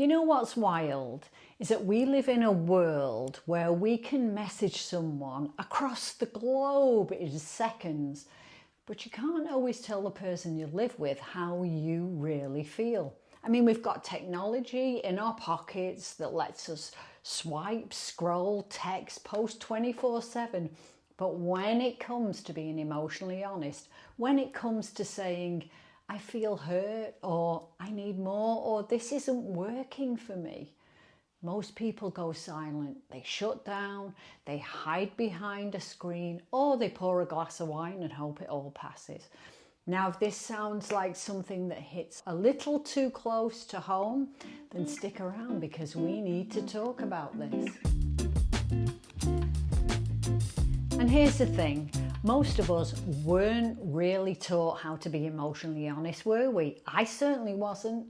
You know what's wild is that we live in a world where we can message someone across the globe in seconds, but you can't always tell the person you live with how you really feel. I mean, we've got technology in our pockets that lets us swipe, scroll, text, post 24/7. But when it comes to being emotionally honest, when it comes to saying, I feel hurt, or I need more, or this isn't working for me, most people go silent. They shut down, they hide behind a screen, or they pour a glass of wine and hope it all passes. Now, if this sounds like something that hits a little too close to home, then stick around because we need to talk about this. And here's the thing, most of us weren't really taught how to be emotionally honest, were we? I certainly wasn't.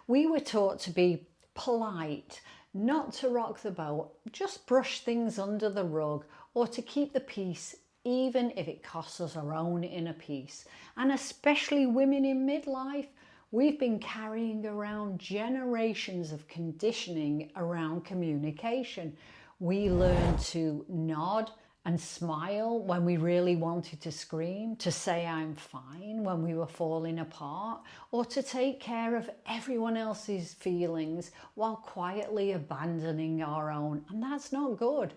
We were taught to be polite, not to rock the boat, just brush things under the rug, or to keep the peace even if it costs us our own inner peace. And especially women in midlife, we've been carrying around generations of conditioning around communication. We learn to nod and smile when we really wanted to scream, to say I'm fine when we were falling apart, or to take care of everyone else's feelings while quietly abandoning our own. And that's not good.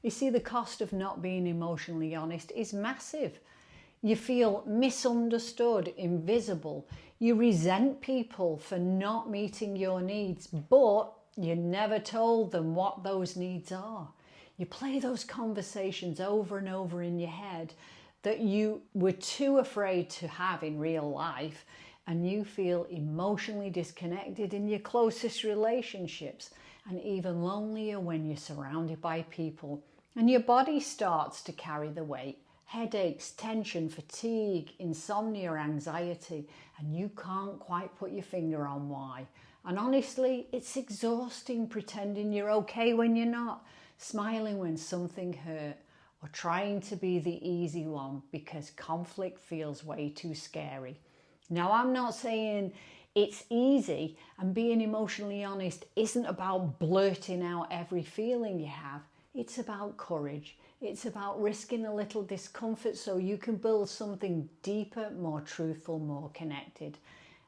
You see, the cost of not being emotionally honest is massive. You feel misunderstood, invisible. You resent people for not meeting your needs, but you never told them what those needs are. You play those conversations over and over in your head that you were too afraid to have in real life, and you feel emotionally disconnected in your closest relationships, and even lonelier when you're surrounded by people. And your body starts to carry the weight. Headaches, tension, fatigue, insomnia, anxiety, and you can't quite put your finger on why. And honestly, it's exhausting pretending you're okay when you're not, smiling when something hurt, or trying to be the easy one because conflict feels way too scary. Now, I'm not saying it's easy, and being emotionally honest isn't about blurting out every feeling you have. It's about courage. It's about risking a little discomfort so you can build something deeper, more truthful, more connected.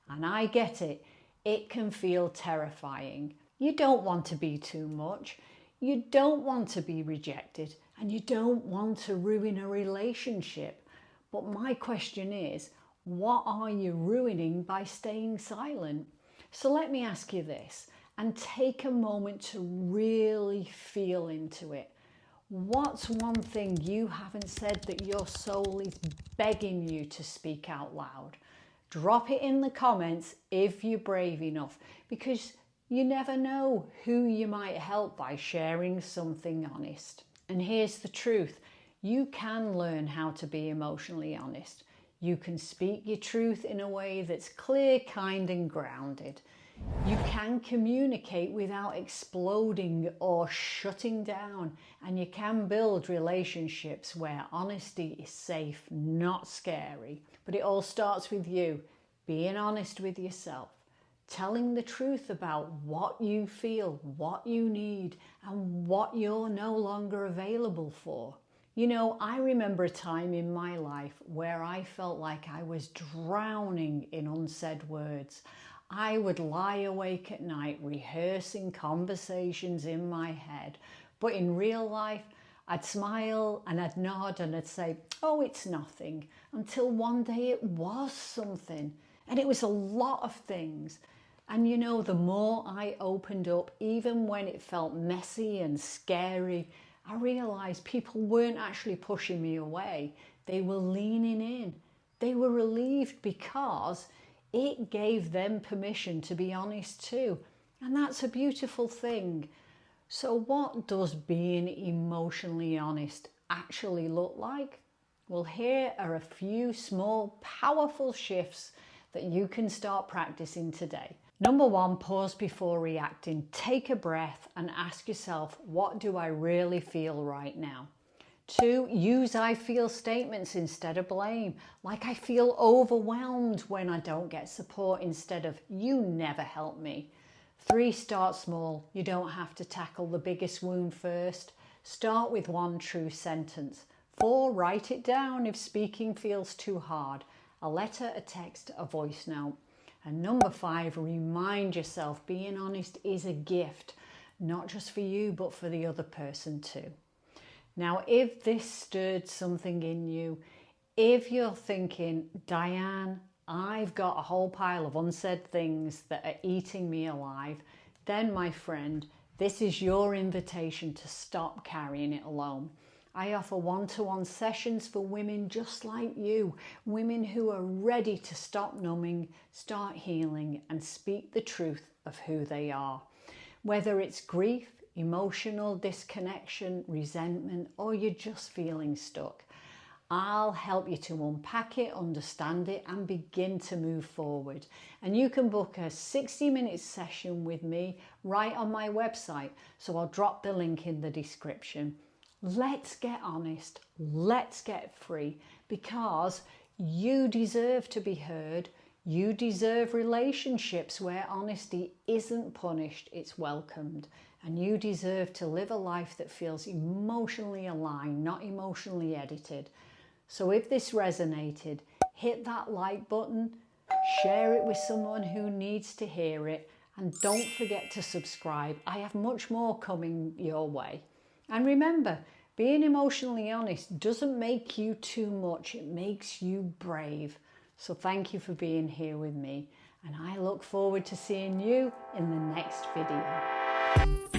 And I get it. It can feel terrifying. You don't want to be too much. You don't want to be rejected, and you don't want to ruin a relationship. But my question is, what are you ruining by staying silent? So let me ask you this, and take a moment to really feel into it. What's one thing you haven't said that your soul is begging you to speak out loud? Drop it in the comments if you're brave enough, because you never know who you might help by sharing something honest. And here's the truth. You can learn how to be emotionally honest. You can speak your truth in a way that's clear, kind, and grounded. You can communicate without exploding or shutting down. And you can build relationships where honesty is safe, not scary. But it all starts with you being honest with yourself. Telling the truth about what you feel, what you need, and what you're no longer available for. You know, I remember a time in my life where I felt like I was drowning in unsaid words. I would lie awake at night rehearsing conversations in my head, but in real life, I'd smile and I'd nod and I'd say, oh, it's nothing, until one day it was something. And it was a lot of things. And you know, the more I opened up, even when it felt messy and scary, I realized people weren't actually pushing me away. They were leaning in. They were relieved because it gave them permission to be honest too. And that's a beautiful thing. So what does being emotionally honest actually look like? Well, here are a few small, powerful shifts that you can start practicing today. Number one, pause before reacting. Take a breath and ask yourself, what do I really feel right now? 2, use I feel statements instead of blame. Like I feel overwhelmed when I don't get support instead of you never help me. 3, start small. You don't have to tackle the biggest wound first. Start with one true sentence. 4, write it down if speaking feels too hard. A letter, a text, a voice note. And number 5, remind yourself being honest is a gift, not just for you, but for the other person too. Now, if this stirred something in you, if you're thinking, Diane, I've got a whole pile of unsaid things that are eating me alive, then my friend, this is your invitation to stop carrying it alone. I offer one-to-one sessions for women just like you, women who are ready to stop numbing, start healing, and speak the truth of who they are. Whether it's grief, emotional disconnection, resentment, or you're just feeling stuck, I'll help you to unpack it, understand it, and begin to move forward. And you can book a 60-minute session with me right on my website. So I'll drop the link in the description. Let's get honest. Let's get free, because you deserve to be heard. You deserve relationships where honesty isn't punished, it's welcomed. And you deserve to live a life that feels emotionally aligned, not emotionally edited. So if this resonated, hit that like button, share it with someone who needs to hear it, and don't forget to subscribe. I have much more coming your way. And remember, being emotionally honest doesn't make you too much, it makes you brave. So thank you for being here with me, and I look forward to seeing you in the next video.